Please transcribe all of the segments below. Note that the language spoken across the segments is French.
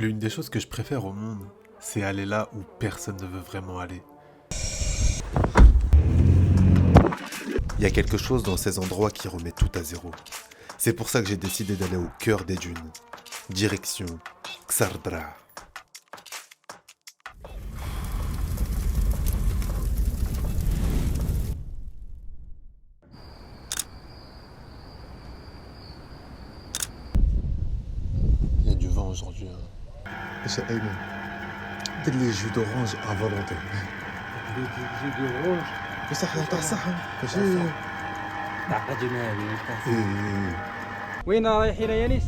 L'une des choses que je préfère au monde, c'est aller là où personne ne veut vraiment aller. Il y a quelque chose dans ces endroits qui remet tout à zéro. C'est pour ça que j'ai décidé d'aller au cœur des dunes. Direction Xardra. Il y a du vent aujourd'hui. ايش ايمن دير لي جو دورانج ا فولونتي جي روج بصح تاع الصحة ماشي تعقدنا هذه إيه. وين رايحين يا نيس؟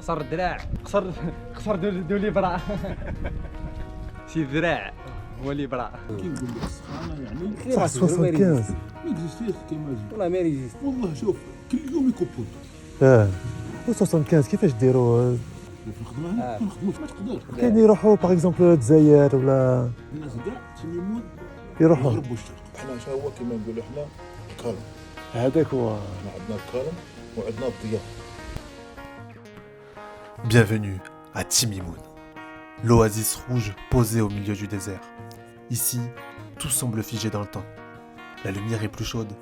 قصر الدراع قصر دولي برا سي الذراع هو اللي برا كي نقول لك السخانه يعني صح 75 ما اكزيستيش كيما جي والله ما ريزيست والله شوف كل يوم يكبون اه و 75 كيفاش ديروا في الخدمه هنا ما نخدموش ما تقدرش كاين يروحوا باغ اكزومبل الجزائر ولا الناس كاع تيمون يروحوا يهربوا الشرق حنا شا هو كيما نقولوا حنا الكالم هذاك هو حنا عندنا الكالم وعندنا الضياء. Bienvenue à Timimoun, l'oasis rouge posée au milieu du désert. Ici, tout semble figé dans le temps. La lumière est plus chaude,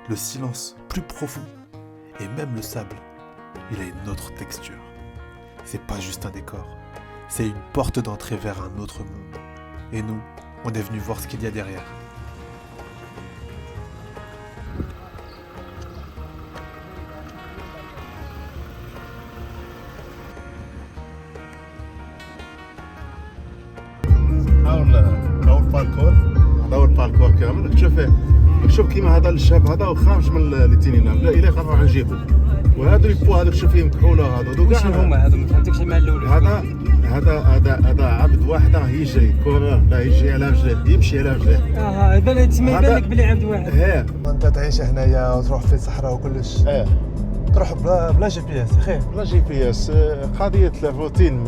le silence plus profond, et même le sable, il a une autre texture. C'est pas juste un décor, c'est une porte d'entrée vers un autre monde. Et nous, on est venus voir ce qu'il y a derrière. هاو الباركور هذا هو الباركور كامل شوف كيما هذا الشاب هذا خارج من التنين بدا الى نروح نجيبو وهذا البو هذاك شوف فيهم كحوله هذو واش هما هذو ما فهمتكش مع الاول هذا عبد واحد راه يجري كورة لا يجري على رجليه يمشي على رجليه يبان تسمى يبان لك بلي عبد واحد انت تعيش هنايا وتروح في الصحراء وكلش تروح بلا جي بي اس اخي لا جي بي اس قضيه الروتين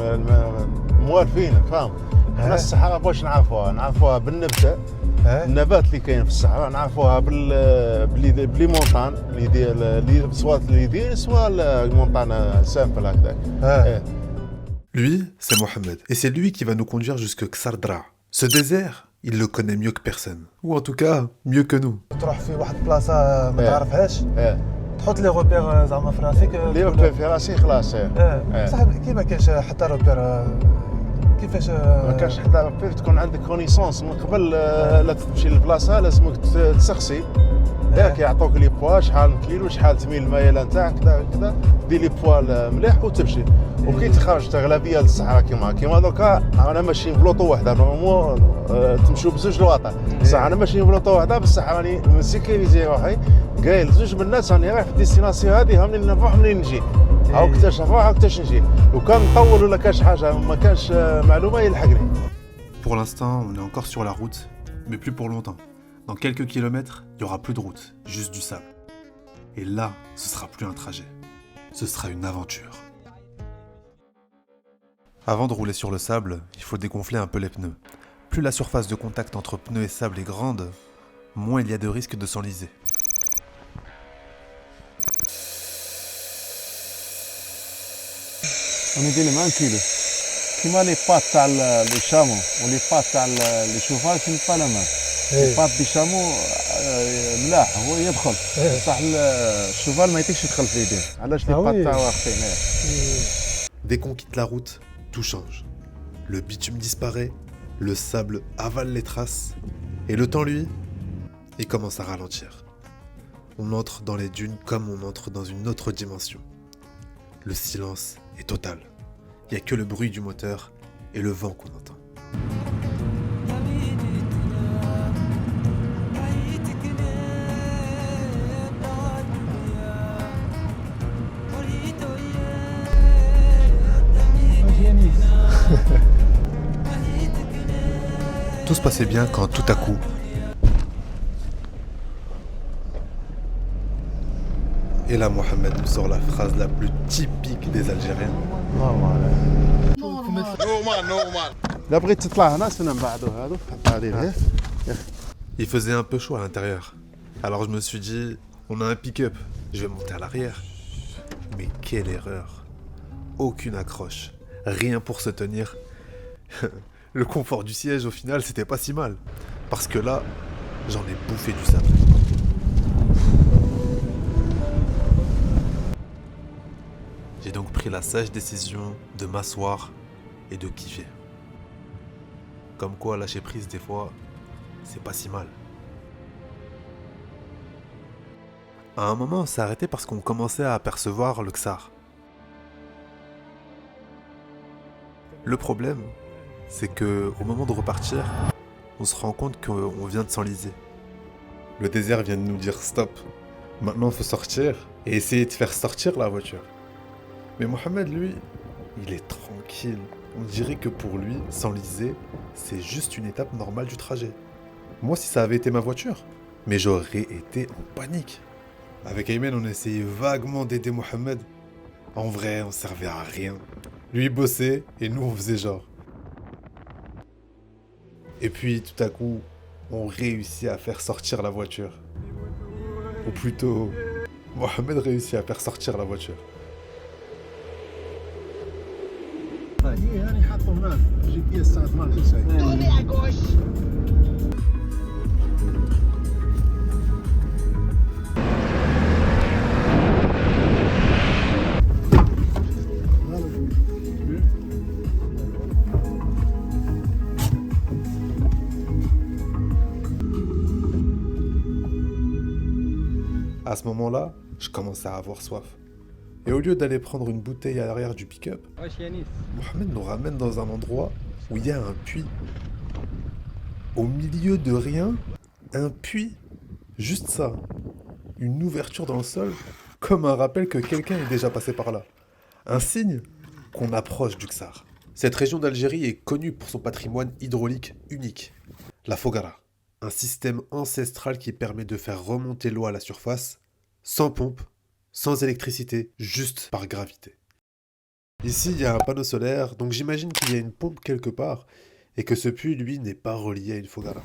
موالفين فاهم حنا الصحراء واش نعرفوها بالنبته النبات اللي كاين في الصحراء نعرفوها بلي مونطان اللي سواء اللي يدير سواء المونطان سامبل هكذاك. Lui, c'est Mohamed, et c'est lui qui va nous conduire jusque Xardra. Ce désert, il le connaît mieux que personne. Ou en tout cas, mieux que nous. تروح في واحد البلاصه ما تعرفهاش تحط لي روبير زعما في راسك اللي روبير في راسي خلاص بصح كي ما كاينش حتى روبير كيفاش ما كانش حتى روبير تكون عندك كونيسونس من قبل لا تمشي للبلاصه لازمك تسقسي ياك يعطوك لي بوا شحال من كيلو شحال تميل الميله نتاعك كذا دير لي بوا مليح وتمشي وكي تخرج اغلبيه للصحراء كيما دوكا انا ماشيين بلوطو وحده نورمالمون تمشيو بزوج لواطا بصح انا ماشيين بلوطو وحده بصح راني مسيكيريزي روحي قايل زوج من الناس راني رايح في الديستيناسيون هذه منين نروح منين نجي هاو كتاش نروح هاو كتاش نجي وكان نطول ولا كاش حاجه ما كانش معلومه يلحقني. Pour l'instant, on est encore sur la route, mais plus pour longtemps. Dans quelques kilomètres, il n'y aura plus de route, juste du sable. Et là, ce sera plus un trajet. Ce sera une aventure. Avant de rouler sur le sable, il faut dégonfler un peu les pneus. Plus la surface de contact entre pneus et sable est grande, moins il y a de risques de s'enliser. انا دير معاه كيلو كيما لي بات تاع لي شامو ولي بات تاع لي شوفاج سي با لا مان لي بات دي شامو ملاح هو يدخل بصح الشوفال ما يطيقش يدخل في يديه علاش لي بات تاعو واقفين. Dès qu'on quitte la route, tout change. Le bitume disparaît, le sable avale les traces, et le temps, lui, il commence à ralentir. On entre dans les dunes comme on entre dans une autre dimension. Le silence est total. Il n'y a que le bruit du moteur et le vent qu'on entend. Tout se passait bien quand tout à coup... Et là, Mohamed nous sort la phrase la plus typique des Algériens. لا بغيت تطلع هنا استنى من بعدو هادو حط هذه Il faisait un peu chaud à l'intérieur. Alors je me suis dit, on a un pick-up, je vais monter à l'arrière. Mais quelle erreur! Aucune accroche. rien pour se tenir. Le confort du siège, au final, c'était pas si mal. Parce que là, j'en ai bouffé du sable. J'ai donc pris la sage décision de m'asseoir et de kiffer. Comme quoi, lâcher prise, des fois, c'est pas si mal. À un moment, on s'est arrêté parce qu'on commençait à apercevoir le Ksar. Le problème, c'est que au moment de repartir, on se rend compte qu'on vient de s'enliser. Le désert vient de nous dire stop. Maintenant, il faut sortir et essayer de faire sortir la voiture. Mais Mohamed, lui, il est tranquille. On dirait que pour lui, s'enliser, c'est juste une étape normale du trajet. Moi, si ça avait été ma voiture, mais j'aurais été en panique. Avec Ayman, on essayait vaguement d'aider Mohamed. En vrai, on servait à rien. Lui, il bossait et nous, on faisait genre. Et puis, tout à coup, on réussit à faire sortir la voiture. Ou plutôt, Mohamed réussit à faire sortir la voiture. هاني حاطه هناك جي بي اس تاعت مالتي شيء À ce moment-là, je commençais à avoir soif. Et au lieu d'aller prendre une bouteille à l'arrière du pick-up, واش يانيس Mohamed nous ramène dans un endroit où il y a un puits. Au milieu de rien, un puits, juste ça. Une ouverture dans le sol, comme un rappel que quelqu'un est déjà passé par là. Un signe qu'on approche du Ksar. Cette région d'Algérie est connue pour son patrimoine hydraulique unique, la Fogara. Un système ancestral qui permet de faire remonter l'eau à la surface, sans pompe, sans électricité, juste par gravité. Ici, il y a un panneau solaire, donc j'imagine qu'il y a une pompe quelque part, et que ce puits, lui, n'est pas relié à une Fogara.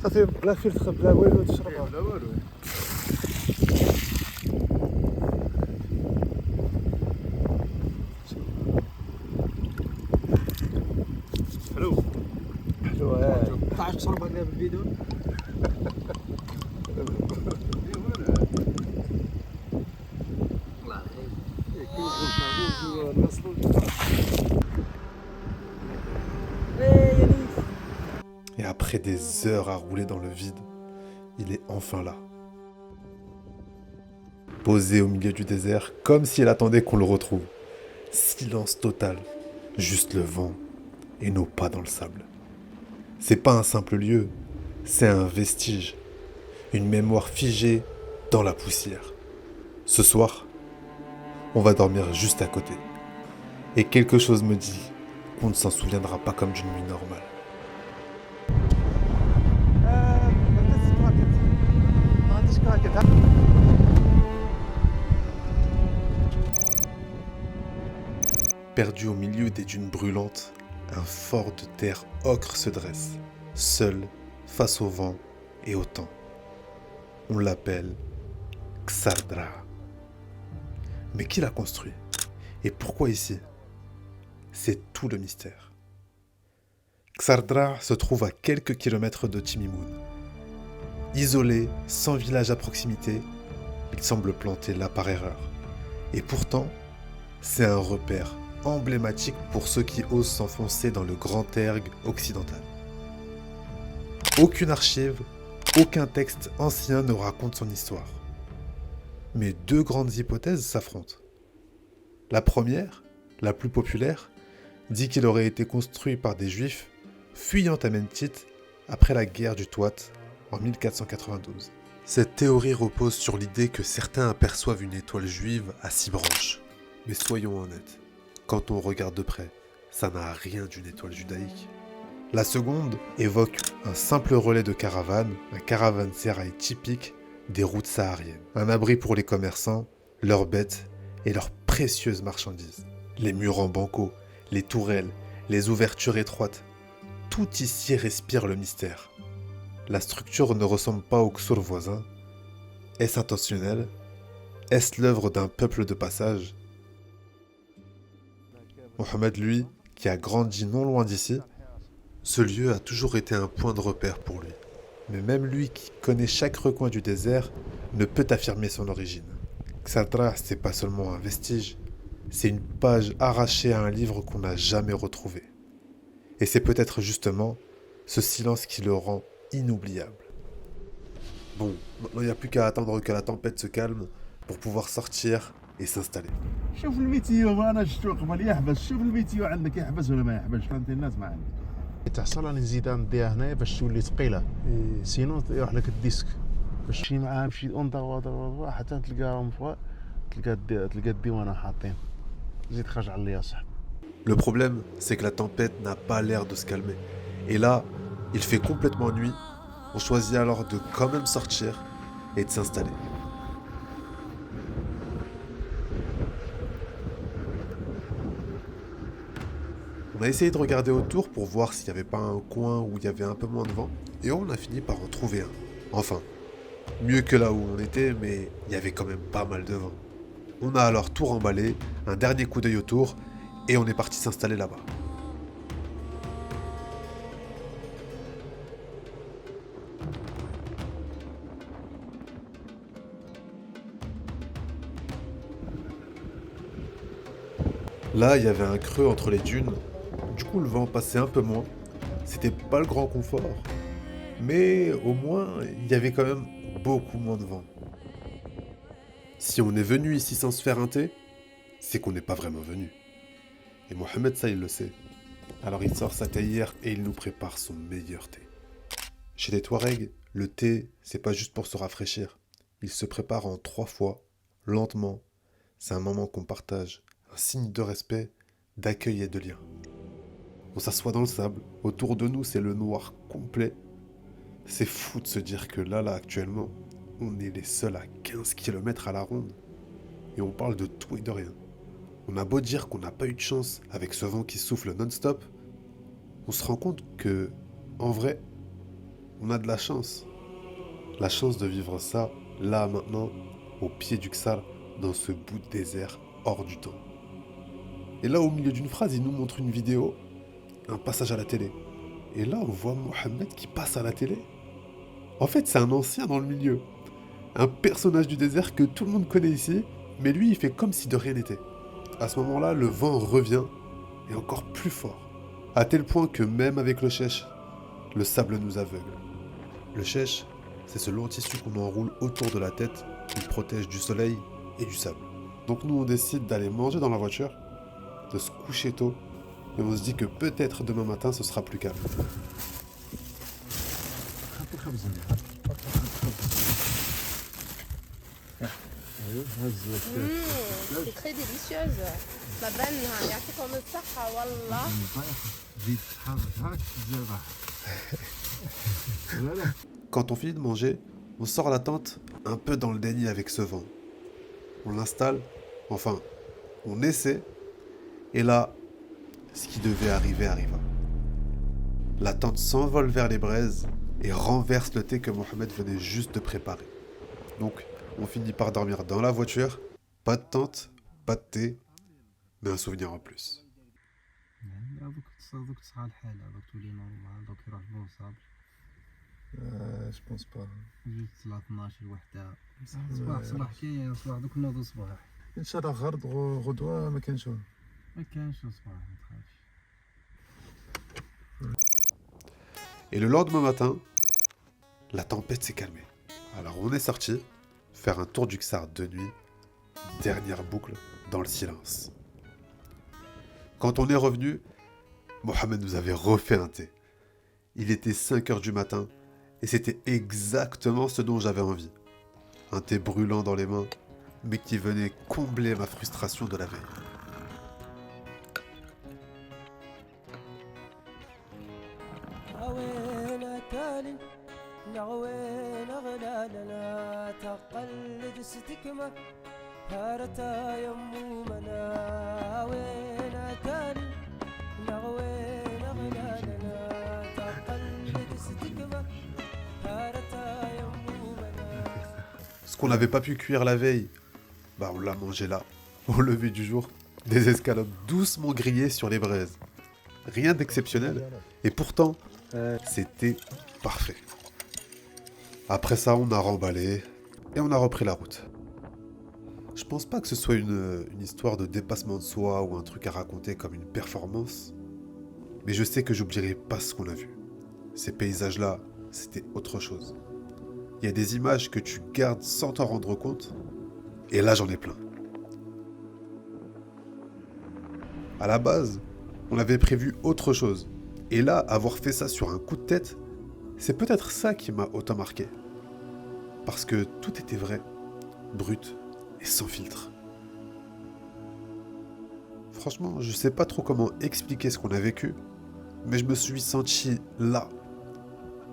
صافي بلا فلتر بلا والو تشربها لا والو حلو حلوه تعرف تشرب هكذا بالفيديو Et après des heures à rouler dans le vide, il est enfin là. Posé au milieu du désert, comme s'il attendait qu'on le retrouve. Silence total, juste le vent et nos pas dans le sable. C'est pas un simple lieu, c'est un vestige, une mémoire figée dans la poussière. Ce soir, on va dormir juste à côté. Et quelque chose me dit qu'on ne s'en souviendra pas comme d'une nuit normale. Perdu au milieu des dunes brûlantes, un fort de terre ocre se dresse, seul face au vent et au temps. On l'appelle Ksardra. Mais qui l'a construit? Et pourquoi ici? C'est tout le mystère. Ksardra se trouve à quelques kilomètres de Timimoun. Isolé, sans village à proximité, il semble planté là par erreur. Et pourtant, c'est un repère emblématique pour ceux qui osent s'enfoncer dans le grand ergue occidental. Aucune archive, aucun texte ancien ne raconte son histoire. Mais deux grandes hypothèses s'affrontent. La première, la plus populaire, dit qu'il aurait été construit par des juifs fuyant à Mentit après la guerre du Touat en 1492. Cette théorie repose sur l'idée que certains aperçoivent une étoile juive à 6 branches. Mais soyons honnêtes, quand on regarde de près, ça n'a rien d'une étoile judaïque. La seconde évoque un simple relais de caravane, un caravansérail typique des routes sahariennes. Un abri pour les commerçants, leurs bêtes et leurs précieuses marchandises. Les murs en banco, les tourelles, les ouvertures étroites, Tout ici respire le mystère. La structure ne ressemble pas au Ksur voisin. Est-ce intentionnel? Est-ce l'œuvre d'un peuple de passage? Mohamed, lui, qui a grandi non loin d'ici, ce lieu a toujours été un point de repère pour lui. Mais même lui qui connaît chaque recoin du désert ne peut affirmer son origine. Ksatra, c'est pas seulement un vestige, c'est une page arrachée à un livre qu'on n'a jamais retrouvé. Et c'est peut-être justement ce silence qui le rend inoubliable. Bon, maintenant il n'y a plus qu'à attendre que la tempête se calme pour pouvoir sortir et s'installer. شوف الميتيو انا شفتو قبل يحبس شوف الميتيو عندك يحبس ولا ما يحبسش فهمتي الناس ما عندك تعصر راني نزيدها نديها هنايا باش تولي ثقيله سينو يروح لك الديسك باش تمشي معاها تمشي اون حتى تلقاهم فوق تلقى الديوانه حاطين زيد خرج على الياسر. Le problème, c'est que la tempête n'a pas l'air de se calmer. Et là, il fait complètement nuit. On choisit alors de quand même sortir et de s'installer. On a essayé de regarder autour pour voir s'il n'y avait pas un coin où il y avait un peu moins de vent, et on a fini par en trouver un. Enfin, mieux que là où on était, mais il y avait quand même pas mal de vent. On a alors tout remballé, un dernier coup d'œil autour, et on est parti s'installer là-bas. Là, il y avait un creux entre les dunes. Du coup, le vent passait un peu moins. C'était pas le grand confort. Mais au moins, il y avait quand même beaucoup moins de vent. Si on est venu ici sans se faire un thé, c'est qu'on n'est pas vraiment venu. Et Mohamed, ça, il le sait. Alors il sort sa théière et il nous prépare son meilleur thé. Chez les Touaregs, le thé, c'est pas juste pour se rafraîchir. Il se prépare en 3 fois, lentement. C'est un moment qu'on partage, un signe de respect, d'accueil et de lien. On s'assoit dans le sable, autour de nous c'est le noir complet. C'est fou de se dire que là actuellement, on est les seuls à 15 km à la ronde. Et on parle de tout et de rien. On a beau dire qu'on n'a pas eu de chance avec ce vent qui souffle non-stop, on se rend compte que, en vrai, on a de la chance. La chance de vivre ça, là, maintenant, au pied du Ksar, dans ce bout de désert hors du temps. Et là, au milieu d'une phrase, il nous montre une vidéo, un passage à la télé. Et là, on voit Mohamed qui passe à la télé. En fait, c'est un ancien dans le milieu. Un personnage du désert que tout le monde connaît ici, mais lui, il fait comme si de rien n'était. À ce moment-là, le vent revient, et encore plus fort. À tel point que même avec le chèche, le sable nous aveugle. Le chèche, c'est ce long tissu qu'on enroule autour de la tête, qui protège du soleil et du sable. Donc nous, on décide d'aller manger dans la voiture, de se coucher tôt, et on se dit que peut-être demain matin, ce sera plus calme. C'est très délicieuse. ما بالنا يعطيكم الصحة والله. Quand on finit de manger, on sort la tente un peu dans le déni avec ce vent. On l'installe, enfin, on essaie, et là, ce qui devait arriver arriva. La tente s'envole vers les braises et renverse le thé que Mohamed venait juste de préparer. Donc, on finit par dormir dans la voiture, pas de tente, pas de thé, mais un souvenir en plus. دوك تصحى الحال هذوك تولي نورمال دوك يروح بهم صاب جو بونس با جوج 12 وحده صباح كاين صباح دوك نوض صباح ان شاء الله غرد غدوه ما كانش ما كانش صباح ما تخافش. Et le lendemain matin, la tempête s'est calmée. Alors on est sorti faire un tour du Ksar de nuit, dernière boucle dans le silence. Quand on est revenu, Mohamed nous avait refait un thé. Il était 5 heures du matin et c'était exactement ce dont j'avais envie. Un thé brûlant dans les mains, mais qui venait combler ma frustration de la veille. Ce qu'on n'avait pas pu cuire la veille, bah on l'a mangé là, au lever du jour. Des escalopes doucement grillées sur les braises. Rien d'exceptionnel, et pourtant, c'était parfait. Après ça, on a remballé, et on a repris la route. Je pense pas que ce soit une histoire de dépassement de soi ou un truc à raconter comme une performance, mais je sais que j'oublierai pas ce qu'on a vu. Ces paysages-là, c'était autre chose. Il y a des images que tu gardes sans t'en rendre compte, et là j'en ai plein. À la base, on avait prévu autre chose, et là, avoir fait ça sur un coup de tête, c'est peut-être ça qui m'a autant marqué. Parce que tout était vrai, brut et sans filtre. Franchement, je sais pas trop comment expliquer ce qu'on a vécu, mais je me suis senti là.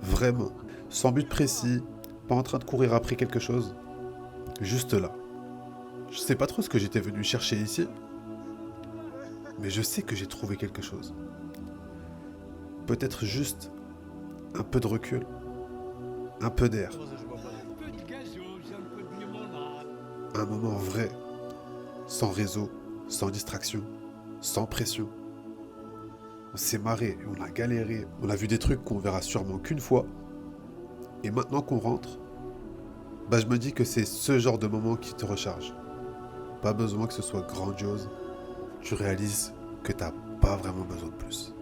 Vraiment. Sans but précis, pas en train de courir après quelque chose. Juste là. Je sais pas trop ce que j'étais venu chercher ici, mais je sais que j'ai trouvé quelque chose. Peut-être juste un peu de recul, un peu d'air. Un moment vrai, sans réseau, sans distraction, sans pression. On s'est marré, on a galéré, on a vu des trucs qu'on verra sûrement qu'une fois. Et maintenant qu'on rentre, bah je me dis que c'est ce genre de moment qui te recharge. Pas besoin que ce soit grandiose, tu réalises que t'as pas vraiment besoin de plus.